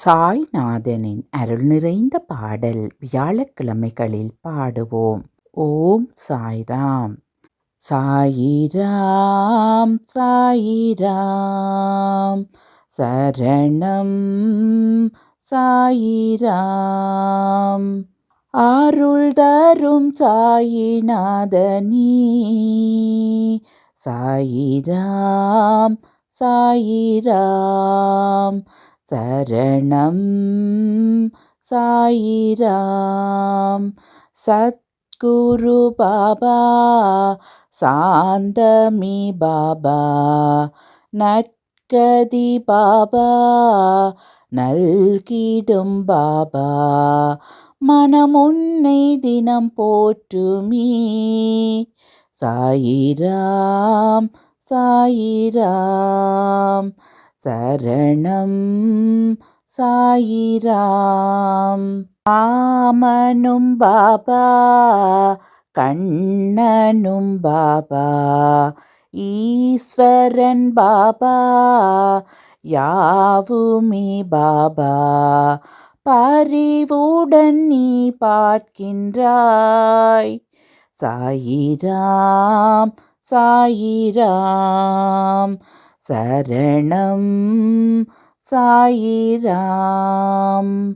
சாய்நாதனின் அருள் நிறைந்த பாடல் வியாழக்கிழமைகளில் பாடுவோம். ஓம் சாய்ராம். சாயிராம் சாயிராம் சரணம் சாயிராம். அருள் தரும் சாயிநாதனீ சாயிராம் சாயிராம் சரணம் சாயிராம். சத்குரு பாபா சாந்தமி பாபா நற்கதி பாபா நல்கிடும் பாபா மனமுன்னை தினம் போற்றுமீ. சாயிராம் சாயிராம் சரணம் சாயிராம். ஆமனும் பாபா கண்ணனும் பாபா ஈஸ்வரன் பாபா யாவுமே பாபா பரிவுடன் நீ பார்க்கின்றாய். சாயிராம் சாயிராம் சரணம் சாயிராம்.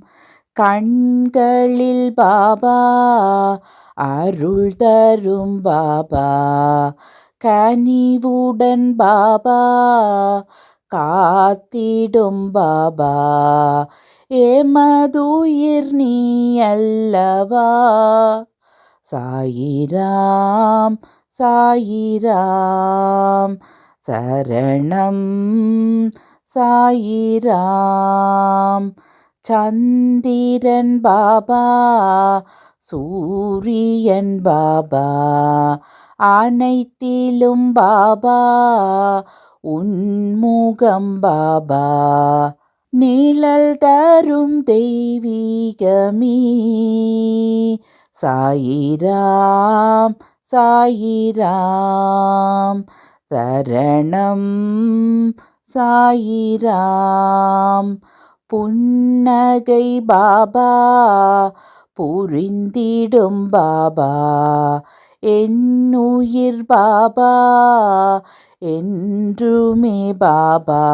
கண்களில் பாபா அருள் தரும் பாபா கனிவுடன் பாபா காத்திடும் பாபா ஏமதுயிர் நீ அல்லவா. சாயிராம் சாயிராம் சரணம் சாயிராம். சந்திரன் பாபா சூரியன் பாபா அனைத்திலும் பாபா உன்முகம் பாபா நிழல் தரும் தெய்வீகமே. சாயிராம் சாயிராம் சரணம் சாயிராம். புன்னகை பாபா புரிந்திடும் பாபா என்னுயிர் பாபா என்றுமே பாபா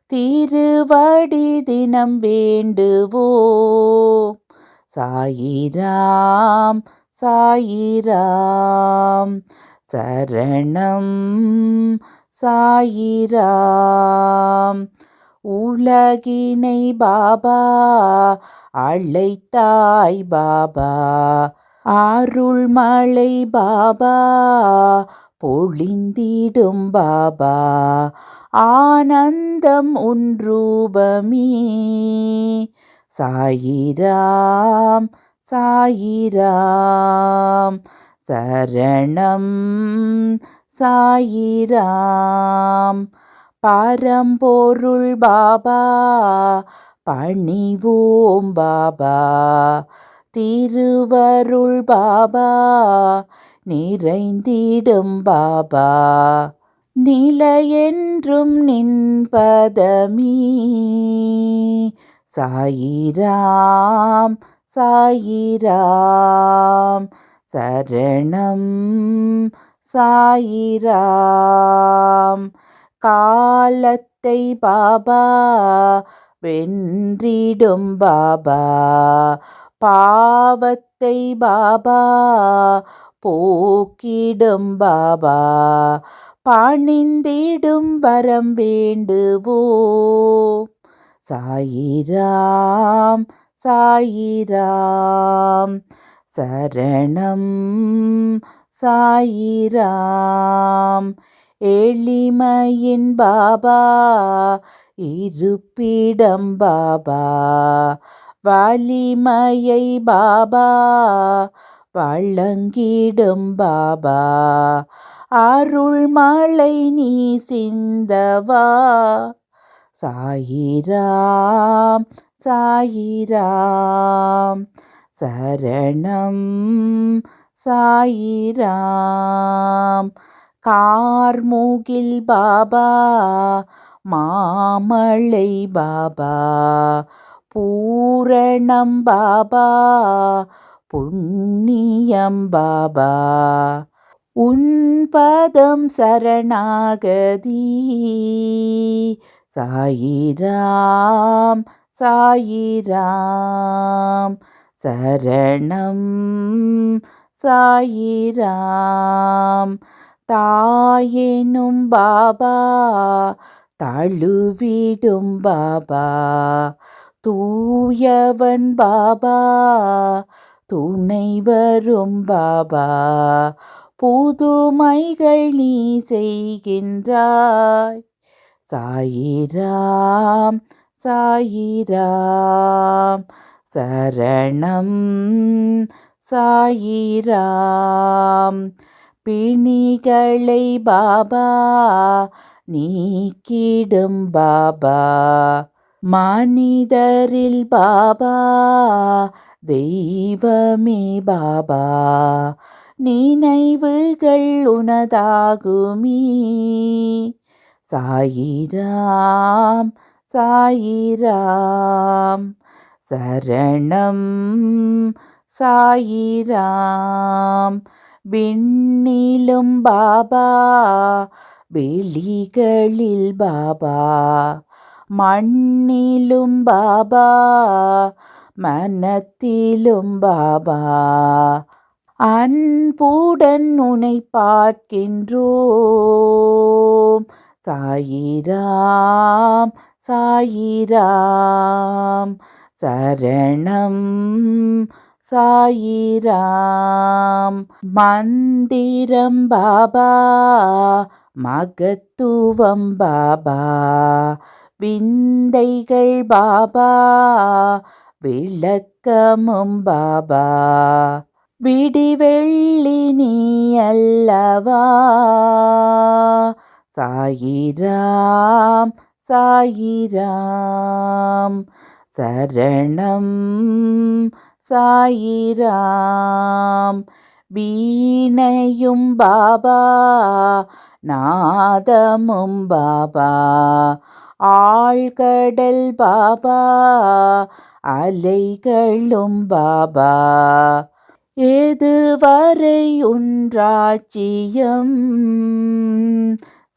திருவடி தினம் வேண்டுவோம். சாயிராம் சாயிராம் சரணம் சாயிராம். உலகினை பாபா அழைத்தாய் பாபா அருள்மழை பாபா பொழிந்திடும் பாபா ஆனந்தம் உன் ரூபமே. சாயிராம் சாயிராம் சரணம் சாயிராம். பரம்பொருள் பாபா பணிவோம் பாபா திருவருள் பாபா நிறைந்திடும் பாபா நிலையென்றும் நின்பதமே. சாயிராம் சாயிராம் சரணம் சாயிராம். காலத்தை பாபா வென்றிடும் பாபா பாவத்தை பாபா போக்கிடும் பாபா பணிந்திடும் வரம் வேண்டுவோம். சாயிராம் சாயிராம் சரணம் சாயிராம். எளிமையின் பாபா இருப்பிடம் பாபா வலிமையை பாபா வழங்கிடும் பாபா அருள்மழை நீ சிந்தவா. சாயிராம் சாயிராம் சரணம் சாயிராம். கார்முகில் பாபா மாமலை பாபா பூரணம் பாபா புண்ணியம் பாபா உன் பதம் சரணாகதி சாயிராம் சாயிராம் சரணம் சாயிராம் தாயெனும் பாபா தழுவிடும் பாபா தூயவன் பாபா துணை வரும் பாபா புதுமைகள் நீ செய்கின்றாய் சாயிராம் சாயிராம் சரணம் சாயிராம் பிணிகளை பாபா நீக்கிடும் பாபா மனிதரில் பாபா தெய்வமே பாபா நினைவுகள் உனதாகுமே சாயிராம் சாயிராம் சரணம் சாயிராம் விண்ணிலும் பாபா வெளிகளில் பாபா மண்ணிலும் பாபா மனத்திலும் பாபா அன்புடன் உன்னை பார்க்கின்றோம் சாயிராம் சாயிராம் சரணம் சாயிராம் மந்திரம் பாபா மகத்துவம் பாபா விந்தைகள் பாபா விளக்கமும் பாபா விடிவெள்ளி நீ அல்லவா சாயிராம் சாயிராம் சரணம் சாயிராம் வீணையும் பாபா நாதமும் பாபா ஆழ்கடல் பாபா அலைகளும் பாபா எதுவரை உன்றாட்சியம்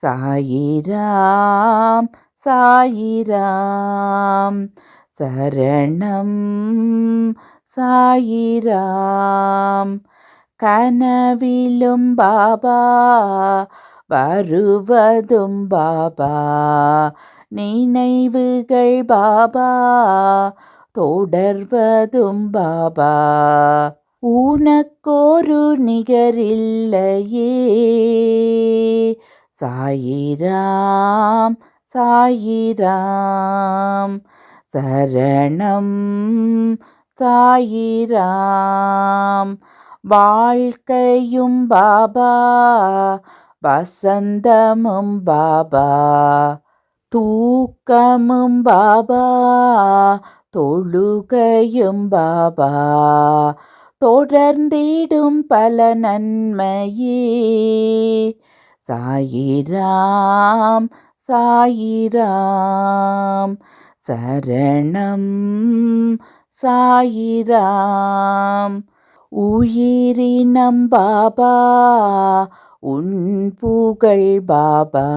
சாயிராம் சாயிராம் சரணம் சாயிராம் கனவிலும் பாபா வருவதும் பாபா நினைவுகள் பாபா தொடர்வதும் பாபா உனக்கொரு நிகரில்லையே சாயிராம் சாயிராம் சரணம் சாயிராம் வாழ்க்கையும் பாபா வசந்தமும் பாபா தூக்கமும் பாபா தொழுகையும் பாபா தொடர்ந்திடும் பல நன்மையே சாயிராம் சாயிராம் சரணம் சாயிராம் உயிரினம் பாபா உன் புகழ் பாபா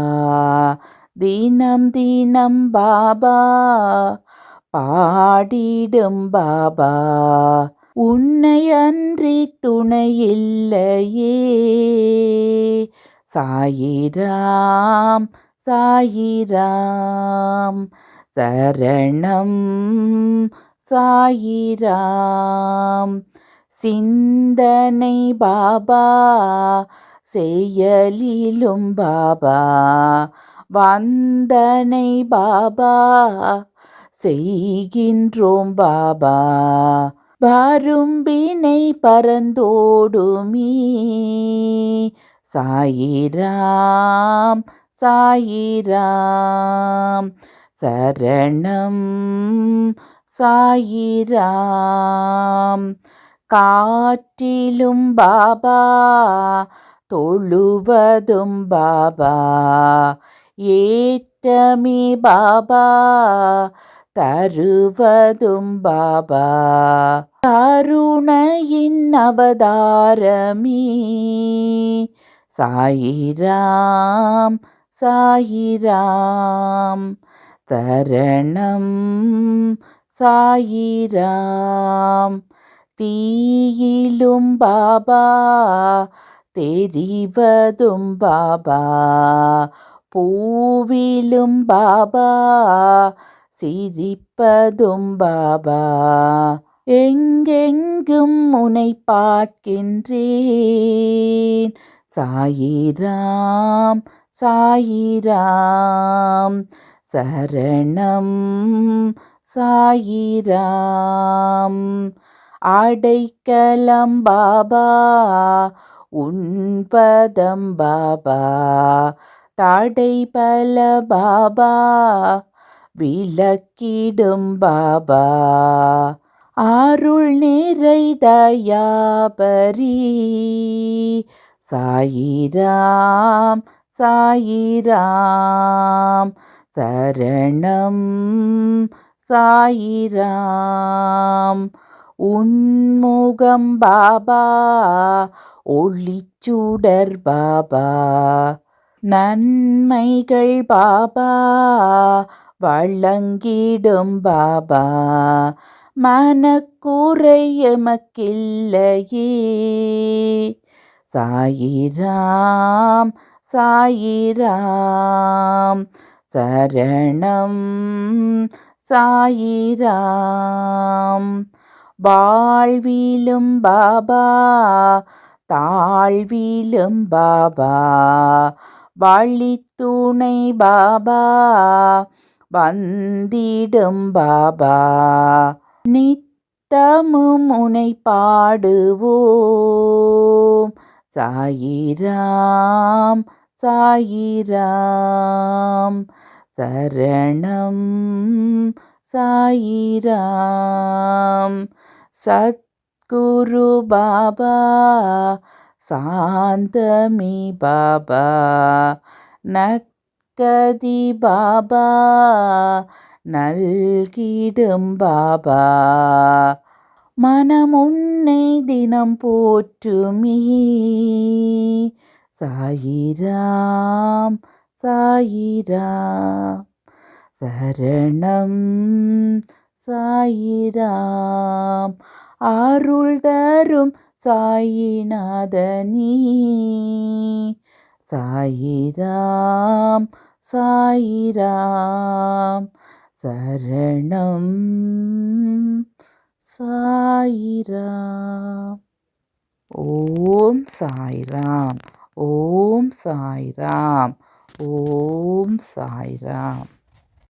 தினம் தினம் பாபா பாடிடும் பாபா உன்னை அன்றி துணையில்லையே சாயிராம் சாயிராம் சரணம் சாயிராம் சிந்தனை பாபா செயலிலும் பாபா வந்தனை பாபா செய்கின்றோம் பாபா வரும்பினை பறந்தோடுமே சாயிராம் சாயிராம் சரணம் சாயிராம் காற்றிலும் பாபா தொழுவதும் பாபா ஏற்றமே பாபா தருவதும் பாபா கருணையின் அவதாரமே சாயிராம் சாயிராம் சரணம் சாயிராம் தீயிலும் பாபா தெரிவதும் பாபா பூவிலும் பாபா சிரிப்பதும் பாபா எங்கெங்கும் உனை பார்க்கின்றேன் சாயிராம் சாயிராம் சரணம் சாயிராம் அடைக்கலம் பாபா உன்பதம் பாபா தடைபல பாபா விலக்கிடும் பாபா அருள் நிறை தயாபரி சாயிராம் சாயிராம் சரணம் சாயிராம் உன்முகம் பாபா ஒளிச்சுடர் பாபா நன்மைகள் பாபா வழங்கிடும் பாபா மனக்குறை எமக்கில்லையே சாயிராம் சாயிராம் சரணம் சாயிராம் வாழ்விலும் பாபா தாழ்விலும் பாபா வழித்துணை பாபா வந்திடும் பாபா நித்தமும் உனை பாடுவோம் சாயிராம் சாயிராம் சரணம் சாயிராம் சத்குரு பாபா சாந்தமி பாபா நற்கதி பாபா நல்கிடும் பாபா மனம் உன்னை தினம் போற்றுமே சாயிராம் சாயிராம் சரணம் சாயிராம் அருள் தரும் சாயிநாதனே சாயிராம் சாயிராம் சரணம் சாயிராம் ஓம் சாய்ராம் ஓம் சாய்ராம் ஓம் சாய்ராம்